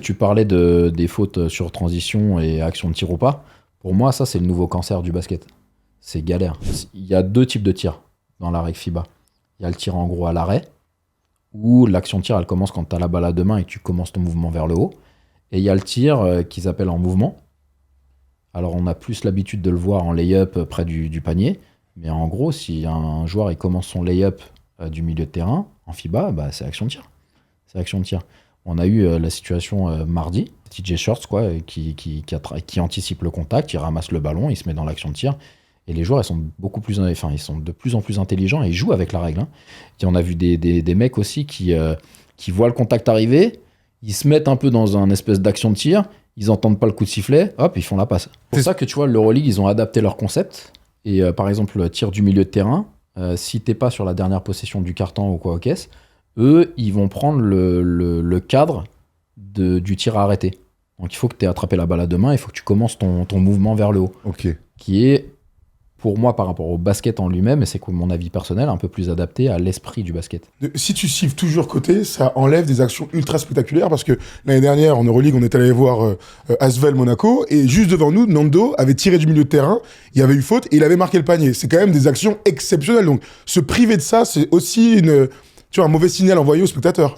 tu parlais des fautes sur transition et action de tir ou pas. Pour moi, ça, c'est le nouveau cancer du basket. C'est galère. Il y a 2 types de tirs dans la règle FIBA. Il y a le tir en gros à l'arrêt, où l'action de tir, elle commence quand tu as la balle à 2 mains et que tu commences ton mouvement vers le haut. Et il y a le tir qu'ils appellent en mouvement. Alors, on a plus l'habitude de le voir en lay-up près du panier. Mais en gros, si un joueur il commence son lay-up du milieu de terrain, en FIBA, bah, c'est action de tir. C'est action de tir. On a eu la situation mardi, TJ Shorts, quoi, qui anticipe le contact, il ramasse le ballon, il se met dans l'action de tir. Et les joueurs, ils sont de plus en plus intelligents et ils jouent avec la règle. Hein. Et on a vu des mecs aussi qui voient le contact arriver, ils se mettent un peu dans un espèce d'action de tir, ils entendent pas le coup de sifflet, hop, ils font la passe. C'est pour ça que tu vois, l'Euroleague, ils ont adapté leur concept. Et par exemple, le tir du milieu de terrain, si t'es pas sur la dernière possession du carton ou quoi au caisse, eux, ils vont prendre le cadre du tir arrêté. Donc il faut que tu aies attrapé la balle à 2 mains, il faut que tu commences ton mouvement vers le haut. Ok. Qui est, pour moi, par rapport au basket en lui-même, et c'est mon avis personnel, un peu plus adapté à l'esprit du basket. Si tu siffles toujours côté, ça enlève des actions ultra spectaculaires parce que l'année dernière, en Euroleague, on est allé voir Asvel Monaco et juste devant nous, Nando avait tiré du milieu de terrain, il y avait eu faute et il avait marqué le panier. C'est quand même des actions exceptionnelles. Donc se priver de ça, c'est aussi un mauvais signal envoyé aux spectateurs.